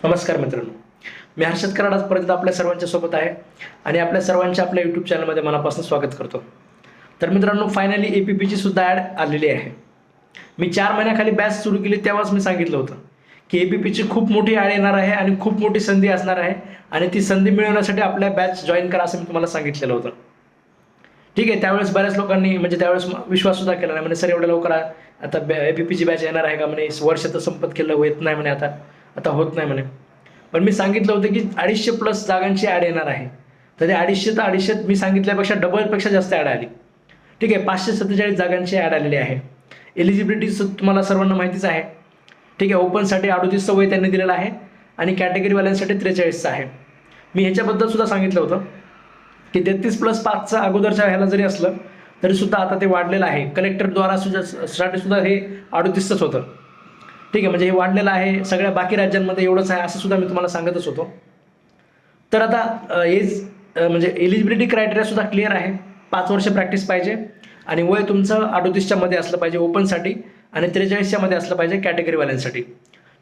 नमस्कार मित्रांनो, मी हर्षद कराड आज परत आपल्या सर्वांच्या सोबत आहे आणि आपल्या सर्वांच्या आपल्या यूट्यूब चॅनलमध्ये मनापासून स्वागत करतो. तर मित्रांनो, फायनली APPची सुद्धा ॲड आलेली आहे. मी 4 महिन्याखाली बॅच सुरू केली तेव्हाच मी सांगितलं होतं की APPची खूप मोठी ॲड येणार आहे आणि खूप मोठी संधी असणार आहे आणि ती संधी मिळवण्यासाठी आपल्या बॅच जॉईन करा असं मी तुम्हाला सांगितलेलं होतं. ठीक आहे, त्यावेळेस बऱ्याच लोकांनी त्यावेळेस विश्वास सुद्धा केला नाही. सर एवढ्या लवकर आता APPची बॅच येणार आहे का? वर्ष तर संपत केलं येत नाही आता होत नाही म्हणे. पण मी सांगितलं होतं की 250+ जागांची ॲड येणार आहे. तर ते 250 तर 250 मी सांगितल्यापेक्षा डबलपेक्षा जास्त ॲड आली. ठीक आहे, 547 जागांची ॲड आलेली आहे. एलिजिबिलिटीचं तुम्हाला सर्वांना माहितीच आहे. ठीक आहे, ओपनसाठी 38 वय त्यांनी दिलेलं आहे आणि कॅटेगरीवाल्यांसाठी 43 आहे. मी ह्याच्याबद्दल सुद्धा सांगितलं होतं की 33+5चं अगोदरच्या ह्याला जरी असलं तरी सुद्धा आता ते वाढलेलं आहे. कलेक्टरद्वारा सुद्धा हे 38च होतं. ठीक आहे, हे वाढलेलं आहे. सगळ्या बाकी राज्यांमध्ये एवढंच आहे असं सुद्धा मी तुम्हाला सांगतच होतो. तर आता एलिजिबिलिटी क्रायटेरिया सुद्धा क्लिअर आहे. 5 वर्ष प्रॅक्टिस पाहिजे आणि वय तुमचं 38च्या मध्ये असलं पाहिजे ओपनसाठी आणि 43च्या मध्ये असलं पाहिजे कॅटेगरीवाल्यांसाठी.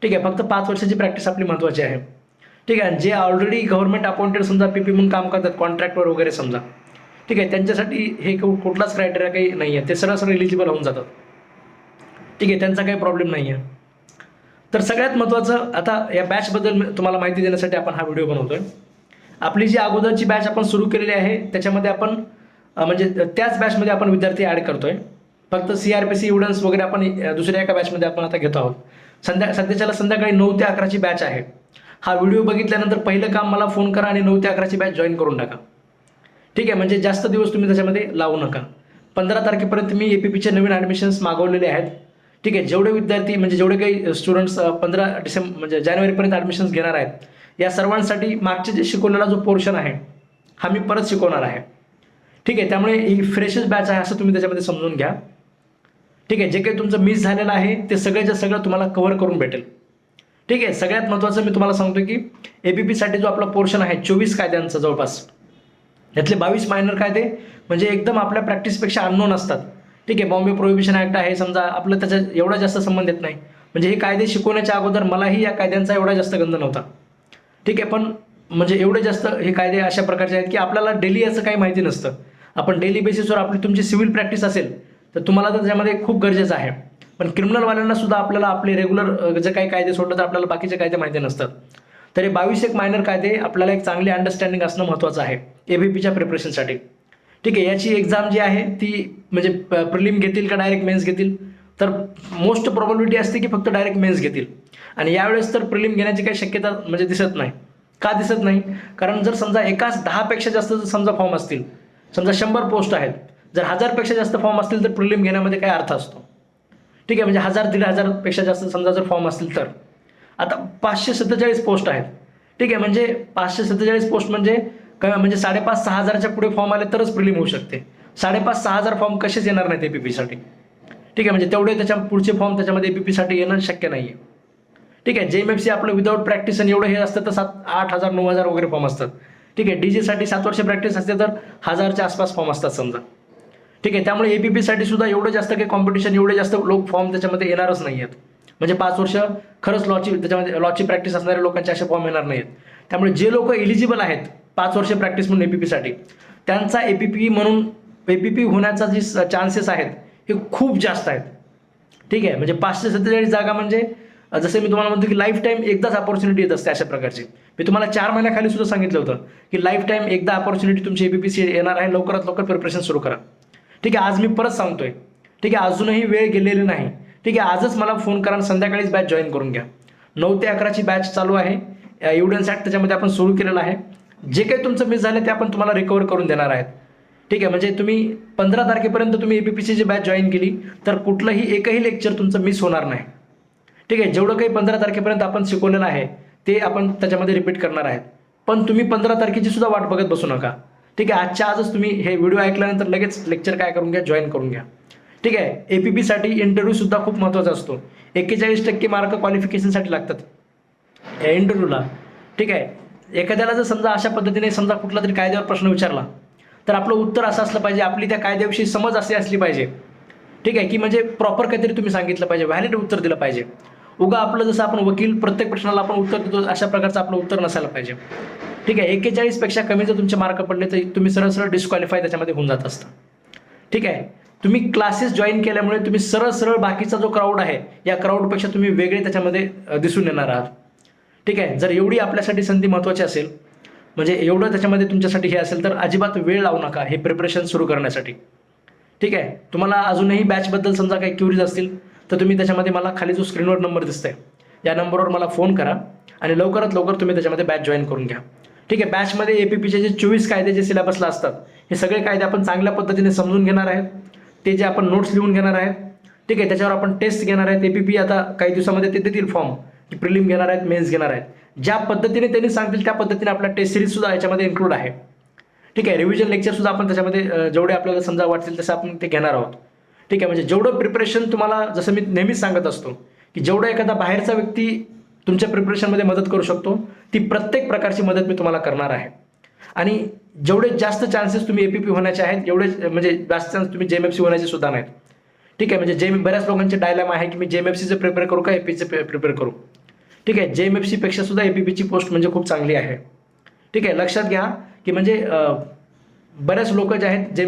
ठीक आहे, फक्त 5 वर्षाची प्रॅक्टिस आपली महत्त्वाची आहे. ठीक आहे, जे ऑलरेडी गव्हर्नमेंट अपॉइंटेड समजा PP म्हणून काम करतात, कॉन्ट्रॅक्टवर वगैरे समजा, ठीक आहे, त्यांच्यासाठी हे कुठलाच क्रायटेरिया काही नाही आहे. ते सरळ एलिजिबल होऊन जातात. ठीक आहे, त्यांचा काही प्रॉब्लेम नाही आहे. तर सगळ्यात महत्त्वाचं आता या बॅचबद्दल तुम्हाला माहिती देण्यासाठी आपण हा व्हिडिओ बनवतोय. आपली जी अगोदरची बॅच आपण सुरू केलेली आहे त्याच्यामध्ये आपण त्याच बॅचमध्ये आपण विद्यार्थी ॲड करतोय. फक्त CRPC एव्हिडन्स वगैरे आपण दुसऱ्या एका बॅचमध्ये आपण आता घेतो आहोत. सध्याच्याला संध्याकाळी 9 ते 11ची बॅच आहे. हा व्हिडिओ बघितल्यानंतर पहिलं काम मला फोन करा आणि 9 ते 11ची बॅच जॉईन करून टाका. ठीक आहे, जास्त दिवस तुम्ही त्याच्यामध्ये लावू नका. 15 तारखेपर्यंत मी APPचे नवीन ॲडमिशन्स मागवलेले आहेत. ठीक आहे, जेवढे विद्यार्थी जेवढे काही स्टुडंट्स 15 डिसेंबर जानेवारीपर्यंत ॲडमिशन्स घेणार आहेत, या सर्वांसाठी मागचे जे शिकवलेला जो पोर्शन आहे हा मी परत शिकवणार आहे. ठीक आहे, त्यामुळे ही फ्रेशच बॅच आहे असं तुम्ही त्याच्यामध्ये समजून घ्या. ठीक आहे, जे काही तुमचं मिस झालेलं आहे ते सगळ्याच्या सगळं तुम्हाला कव्हर करून भेटेल. ठीक आहे, सगळ्यात महत्त्वाचं मी तुम्हाला सांगतो की APPसाठी जो आपला पोर्शन आहे 24 कायद्यांचा जवळपास, यातले 22 मायनर कायदे एकदम आपल्या प्रॅक्टिसपेक्षा अननोन असतात. ठीक आहे, बॉम्बे प्रोहिबिशन ॲक्ट आहे समजा, आपलं त्याचा एवढा जास्त संबंध येत नाही. हे कायदे शिकवण्याच्या अगोदर मलाही या कायद्यांचा एवढा जास्त गंध नव्हता. ठीक आहे, पण एवढे जास्त हे कायदे अशा प्रकारचे आहेत की आपल्याला डेली याचं काही माहिती नसतं. आपण डेली बेसिसवर आपली तुमची सिव्हिल प्रॅक्टिस असेल तर तुम्हाला तर त्याच्यामध्ये खूप गरजेचं आहे. पण क्रिमिनलवाल्यांना सुद्धा आपल्याला आपले रेग्युलर जे काही कायदे सोडलं तर आपल्याला बाकीचे कायदे माहिती नसतात. तर हे 22 मायनर कायदे आपल्याला एक चांगली अंडरस्टँडिंग असणं महत्त्वाचं आहे APPच्या प्रिपरेशनसाठी. ठीक आहे, याची एक्झाम जी आहे ती प्रिलिम घेतील का डायरेक्ट मेन्स घेतील, तर मोस्ट प्रोबॅबिलिटी असते की फक्त डायरेक्ट मेन्स घेतील. आणि यावेळेस तर प्रिलिम घेण्याची काही शक्यता दिसत नाही. का दिसत नाही? कारण जर समजा एकाच 10पेक्षा जास्त समजा फॉर्म असतील, समजा 100 पोस्ट आहेत, जर 1000पेक्षा जास्त फॉर्म असतील तर प्रिलिम घेण्यामध्ये काय अर्थ असतो? ठीक आहे, 1000-1500पेक्षा जास्त समजा जर फॉर्म असतील तर आता 547 पोस्ट आहेत. ठीक आहे, 547 पोस्ट 5,500-6,000 हजाराच्या पुढे फॉर्म आले तरच प्रिलिम होऊ शकते. 5,500-6,000 फॉर्म कसेच येणार नाहीत APPसाठी. ठीक आहे, तेवढे त्याच्या पुढचे फॉर्म त्याच्यामध्ये APPसाठी येणं शक्य नाही आहे. ठीक आहे, JMFC आपलं विदाऊट प्रॅक्टिस आणि एवढं हे असतं तर 7,000-8,000 9,000 वगैरे फॉर्म असतात. ठीक आहे, DJसाठी 7 वर्ष प्रॅक्टिस असते तर 1000च्या आसपास फॉर्म असतात समजा. ठीक आहे, त्यामुळे APPसाठी सुद्धा एवढं जास्त काही कॉम्पिटिशन, एवढे जास्त लोक फॉर्म त्याच्यामध्ये येणारच नाही आहेत. 5 वर्ष खरंच लॉची प्रॅक्टिस असणाऱ्या लोकांचे असे फॉर्म येणार नाही आहेत. त्यामुळे जे लोक एलिजिबल आहेत 5 वर्ष प्रॅक्टिस म्हणून APPसाठी, त्यांचा APP होण्याचा जे चान्सेस आहेत हे खूप जास्त आहेत. ठीक आहे, 547 जागा जसे मी तुम्हाला म्हणतो की लाईफ टाईम एकदाच अपॉर्च्युनिटी येत असते अशा प्रकारची. मी तुम्हाला 4 महिन्याखाली सुद्धा सांगितलं होतं की लाईफ टाईम एकदा अपॉर्च्युनिटी तुमची APPची येणार आहे, लवकरात लवकर प्रिपरेशन सुरू करा. ठीक आहे, आज मी परत सांगतोय. ठीक आहे, अजूनही वेळ गेलेली नाही. ठीक आहे, आजच मला फोन करा आणि संध्याकाळीच बॅच जॉईन करून घ्या. 9 ते 11ची बॅच चालू आहे. एव्हिडन्स ॲक्ट त्याच्यामध्ये आपण सुरू केलेलं आहे. जे काही तुमचं मिस झालं ते आपण तुम्हाला रिकवर करून देणार आहेत. ठीक आहे, तुम्ही 15 तारखेपर्यंत तुम्ही APPची जी बॅच जॉईन केली तर कुठलंही एकही लेक्चर तुमचं मिस होणार नाही. ठीक आहे, जेवढं काही 15 तारखेपर्यंत आपण शिकवलेलं आहे ते आपण त्याच्यामध्ये रिपीट करणार आहेत. पण तुम्ही 15 तारखेची सुद्धा वाट बघत बसू नका. ठीक आहे, आजच्या आजच तुम्ही हे व्हिडिओ ऐकल्यानंतर लगेच लेक्चर काय करून घ्या, जॉईन करून घ्या. ठीक आहे, APPसाठी इंटरव्ह्यू सुद्धा खूप महत्त्वाचा असतो. 41% मार्क क्वालिफिकेशनसाठी लागतात या इंटरव्ह्यूला. ठीक आहे, एखाद्याला जर समजा अशा पद्धतीने समजा कुठला तरी कायद्यावर प्रश्न विचारला तर आपलं उत्तर असं असलं पाहिजे, आपली त्या कायद्याविषयी समज अशी असली पाहिजे. ठीक आहे, की प्रॉपर काहीतरी तुम्ही सांगितलं पाहिजे, व्हॅलिड उत्तर दिलं पाहिजे. उगा आपलं जसं आपण वकील प्रत्येक प्रश्नाला आपण उत्तर देतो अशा प्रकारचं आपलं उत्तर नसायला पाहिजे. ठीक आहे, 41 पेक्षा कमी जर तुमचे मार्क पडले तर तुम्ही सरळ सरळ डिस्क्वालिफाय त्याच्यामध्ये होऊन जात असतं. ठीक आहे, तुम्ही क्लासेस जॉईन केल्यामुळे तुम्ही सरळ सरळ बाकीचा जो क्राऊड आहे या क्राऊडपेक्षा तुम्ही वेगळे त्याच्यामध्ये दिसून येणार आहात. ठीक आहे, जर एवढी आपल्यासाठी संधी महत्त्वाची असेल, म्हणजे एवढं त्याच्यामध्ये तुमच्यासाठी हे असेल तर अजिबात वेळ लावू नका हे प्रिपरेशन सुरू करण्यासाठी. ठीक आहे, तुम्हाला अजूनही बॅचबद्दल समजा काही क्युरीज असतील तर तुम्ही त्याच्यामध्ये मला खाली जो स्क्रीनवर नंबर दिसतोय या नंबरवर मला फोन करा आणि लवकरात लवकर तुम्ही त्याच्यामध्ये बॅच जॉईन करून घ्या. ठीक आहे, बॅचमध्ये APPचे जे 24 कायदे जे सिलेबसला असतात हे सगळे कायदे आपण चांगल्या पद्धतीने समजून घेणार आहेत. ते जे आपण नोट्स लिहून घेणार आहेत. ठीक आहे, त्याच्यावर आपण टेस्ट घेणार आहेत. APP आता काही दिवसामध्ये ते देतील फॉर्म की प्रिलिम घेणार आहेत, मेन्स घेणार आहेत. ज्या पद्धतीने त्यांनी सांगतील त्या पद्धतीने आपला टेस्ट सिरीज सुद्धा याच्यामध्ये इन्क्लूड आहे. ठीक आहे, रिव्हिजन लेक्चर सुद्धा आपण त्याच्यामध्ये जेवढे आपल्याला समजा वाटतील तसं आपण ते घेणार आहोत. ठीक आहे, म्हणजे जेवढं प्रिपरेशन तुम्हाला, जसं मी नेहमीच सांगत असतो की जेवढा एखादा बाहेरचा व्यक्ती तुमच्या प्रिपरेशनमध्ये मदत करू शकतो ती प्रत्येक प्रकारची मदत मी तुम्हाला करणार आहे. आणि जेवढे जास्त चान्सेस तुम्ही APP होण्याचे आहेत एवढे म्हणजे जास्त चान्स तुम्ही JMFC होण्याचे सुद्धा नाहीत. ठीक आहे, म्हणजे बऱ्याच लोकांचे डायलेमा आहे की मी JMFCचं प्रिपेअर करू का APPचं प्रिपेअर करू. ठीक आहे, JMFC पेक्षा सुद्धा APPची पोस्ट म्हणजे खूप चांगली आहे. ठीक आहे, लक्षात घ्या की म्हणजे बऱ्याच लोक जे आहेत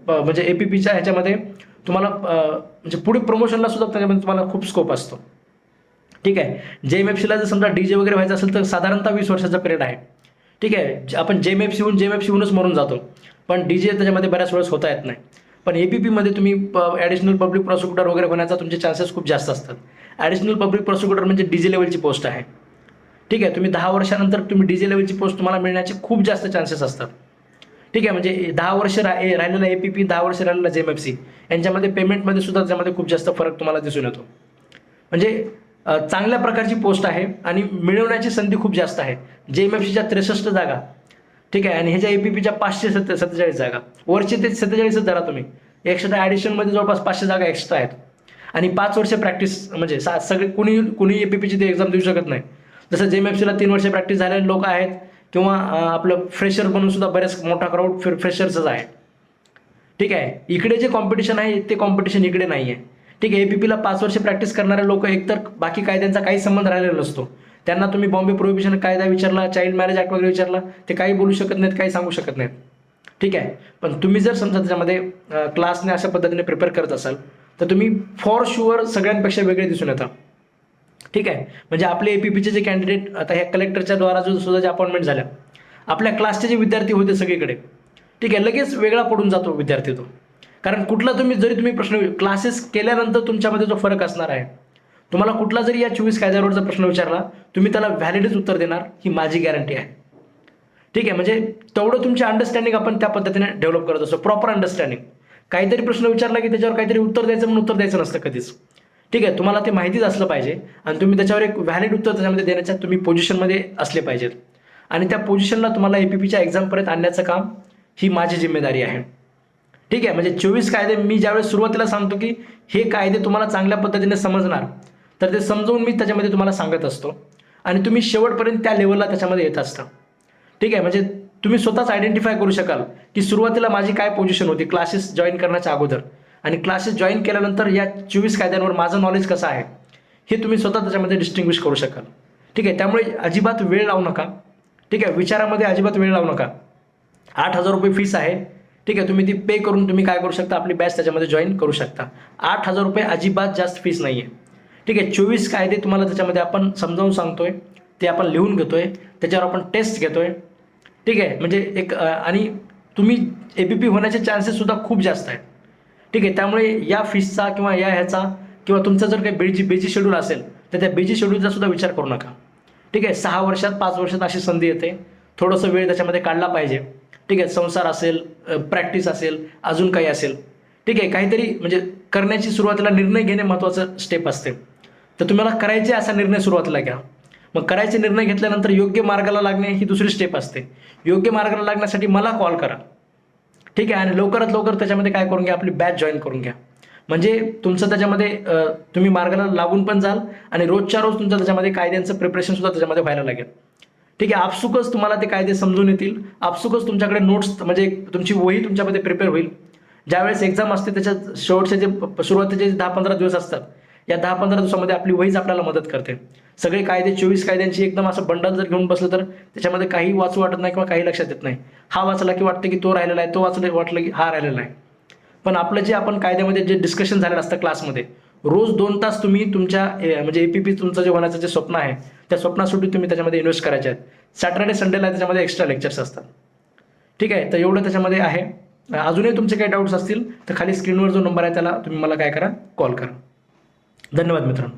म्हणजे APPच्या ह्याच्यामध्ये तुम्हाला म्हणजे पुढे प्रमोशनला सुद्धा त्याच्यामध्ये तुम्हाला खूप स्कोप असतो. ठीक आहे, JMFCला जर समजा DJ वगैरे व्हायचं असेल तर साधारणतः 20 वर्षाचा पिरियड आहे. ठीक आहे, आपण JMFC होऊनच मरून जातो, पण DJ त्याच्यामध्ये बऱ्याच वेळेस होता येत नाही. पण APPमध्ये तुम्ही ॲडिशनल पब्लिक प्रॉसिक्युटर वगैरे होण्याचा तुमचे चान्सेस खूप जास्त असतात. ॲडिशनल पब्लिक प्रॉसिक्युटर म्हणजे DJ लेवलची पोस्ट आहे. ठीक आहे, तुम्ही 10 वर्षानंतर तुम्ही DJ लेवलची पोस्ट तुम्हाला मिळण्याचे खूप जास्त चान्सेस असतात. ठीक आहे, म्हणजे 10 वर्ष राहिलेला APP, 10 वर्ष राहिलेला JMFC यांच्यामध्ये पेमेंटमध्ये सुद्धा त्याच्यामध्ये खूप जास्त फरक तुम्हाला दिसून येतो. म्हणजे चांगल्या प्रकारची पोस्ट आहे आणि मिळवण्याची संधी खूप जास्त आहे. JMFCच्या 63 जागा. ठीक आहे, आणि ह्याच्या APPच्या 547 जागा. वरचे ते 47च धरा तुम्ही, एक्स्ट्रा ॲडिशनमध्ये जवळपास 500 जागा एक्स्ट्रा आहेत. आणि 5 वर्ष प्रॅक्टिस, म्हणजे सगळे कुणी APPची ते एक्झाम देऊ शकत नाही. जसं JMFCला 3 वर्ष प्रॅक्टिस झालेले लोक आहेत किंवा आपलं फ्रेशर बनून सुद्धा बरेच मोठा क्राऊड फ्रेशर्सच आहे. ठीक आहे, इकडे जे कॉम्पिटिशन आहे ते कॉम्पिटिशन इकडे नाही आहे. ठीक आहे, APPला 5 वर्ष प्रॅक्टिस करणारे लोक एकतर बाकी कायद्यांचा काही संबंध राहिलेला नसतो. त्यांना तुम्ही बॉम्बे प्रोहिबिशन कायदा विचारला, चाइल्ड मॅरेज ॲक्ट वगैरे विचारला, ते काही बोलू शकत नाहीत, काही सांगू शकत नाहीत. ठीक आहे, पण तुम्ही जर समजा त्याच्यामध्ये क्लासने अशा पद्धतीने प्रिपेअर करत असाल तर तुम्ही फॉर शुअर सगळ्यांपेक्षा वेगळे दिसून येतात. ठीक आहे, म्हणजे आपले APPचे जे कॅन्डिडेट आता ह्या कलेक्टरच्या द्वारा सुद्धा जे अपॉइंटमेंट झाल्या, आपल्या क्लासचे जे विद्यार्थी होते सगळीकडे, ठीक आहे, लगेच वेगळा पडून जातो विद्यार्थी तो. कारण कुठला जरी तुम्ही प्रश्न क्लासेस केल्यानंतर तुमच्यामध्ये जो फरक असणार आहे, तुम्हाला कुठला जरी या 24 कायद्यावरचा प्रश्न विचारला तुम्ही त्याला व्हॅलिडच उत्तर देणार ही माझी गॅरंटी आहे. ठीक आहे, म्हणजे तेवढं तुमची अंडरस्टँडिंग आपण त्या पद्धतीने डेव्हलप करत असतो, प्रॉपर अंडरस्टँडिंग. काहीतरी प्रश्न विचारला की त्याच्यावर काहीतरी उत्तर द्यायचं म्हणून उत्तर द्यायचं नसतं कधीच. ठीक आहे, तुम्हाला ते माहितीच असलं पाहिजे आणि तुम्ही त्याच्यावर एक व्हॅलिड उत्तर त्याच्यामध्ये देण्याच्या तुम्ही पोझिशनमध्ये असले पाहिजेत. आणि त्या पोझिशनला तुम्हाला APPच्या एक्झामपर्यंत आणण्याचं काम ही माझी जिम्मेदारी आहे. ठीक आहे, म्हणजे 24 कायदे मी ज्यावेळेस सुरुवातीला सांगतो की हे कायदे तुम्हाला चांगल्या पद्धतीने समजणार तर ते समजवून मी त्याच्यामध्ये तुम्हाला सांगत असतो आणि तुम्ही शेवटपर्यंत त्या लेवलला त्याच्यामध्ये येत असता. ठीक आहे, म्हणजे तुम्ही स्वतःच आयडेंटिफाय करू शकाल की सुरुवातीला माझी काय पोझिशन होती क्लासेस जॉईन करण्याच्या अगोदर आणि क्लासेस जॉईन केल्यानंतर या 24 कायद्यांवर माझं नॉलेज कसं आहे हे तुम्ही स्वतः त्याच्यामध्ये डिस्टिंग्विश करू शकाल. ठीक आहे, त्यामुळे अजिबात वेळ लावू नका. ठीक आहे, विचारामध्ये अजिबात वेळ लावू नका. 8,000 रुपये फीस आहे. ठीक आहे, तुम्ही ती पे करून तुम्ही काय करू शकता, आपली बॅच त्याच्यामध्ये जॉईन करू शकता. 8,000 रुपये अजिबात जास्त फीस नाही आहे. ठीक आहे, 24 कायदे तुम्हाला त्याच्यामध्ये आपण समजावून सांगतोय, ते आपण लिहून घेतोय, त्याच्यावर आपण टेस्ट घेतोय. ठीक आहे, म्हणजे एक आणि तुम्ही APP होण्याचे चान्सेस सुद्धा खूप जास्त आहेत. ठीक आहे, त्यामुळे या फीसचा किंवा ह्याचा किंवा तुमचा जर काही बेजी शेड्यूल असेल तर त्या बेजी शेड्यूलचा सुद्धा विचार करू नका. ठीक आहे, 6 वर्षात 5 वर्षात अशी संधी येते, थोडंसं वेळ त्याच्यामध्ये काढला पाहिजे. ठीक आहे, संसार असेल, प्रॅक्टिस असेल, अजून काही असेल. ठीक आहे, काहीतरी म्हणजे करण्याची सुरुवातीला निर्णय घेणे महत्त्वाचं स्टेप असते. तर तुम्हाला करायचे असा निर्णय सुरुवातीला घ्या. मग करायचे निर्णय घेतल्यानंतर योग्य मार्गाला लागणे ही दुसरी स्टेप असते. योग्य मार्गाला लागण्यासाठी मला कॉल करा. ठीक आहे, आणि लवकरात लवकर त्याच्यामध्ये काय करून घ्या, आपली बॅच जॉईन करून घ्या. म्हणजे तुमचं त्याच्यामध्ये तुम्ही मार्गाला लागून पण जाल आणि रोजच्या रोज तुमचं त्याच्यामध्ये कायद्यांचं प्रिपरेशन सुद्धा त्याच्यामध्ये व्हायला लागेल. ठीक आहे, आपसुकच तुम्हाला ते कायदे समजून येतील, आपसुकच तुमच्याकडे नोट्स म्हणजे तुमची वही तुमच्यामध्ये प्रिपेअर होईल. ज्यावेळेस एक्झाम असते त्याच्या शेवटचे जे सुरुवातीचे 10-15 दिवस असतात या 10-15 दिवसामध्ये आपली वहीच आपल्याला मदत करते. सगळे कायदे 24 कायद्यांची एकदम असं बंडल जर घेऊन बसलं तर त्याच्यामध्ये काही वाचू वाटत नाही किंवा काही लक्षात येत नाही. हा वाचला की वाटतं की तो राहिलेला आहे, तो वाटलं की हा राहिलेला आहे. पण आपलं जे आपण कायद्यामध्ये जे डिस्कशन झालेलं असतं क्लासमध्ये, रोज 2 तास तुम्ही तुमच्या म्हणजे APP तुमचं जे होण्याचं जे स्वप्न आहे त्या स्वप्नासाठी तुम्ही त्याच्यामध्ये इन्व्हेस्ट करायचे आहेत. सॅटर्डे संडेला त्याच्यामध्ये एक्स्ट्रा लेक्चर्स असतात. ठीक आहे, तर एवढं त्याच्यामध्ये आहे. अजूनही तुमचे काही डाऊट्स असतील तर खाली स्क्रीनवर जो नंबर आहे त्याला तुम्ही मला काय करा, कॉल करा. धन्यवाद मित्रांनो.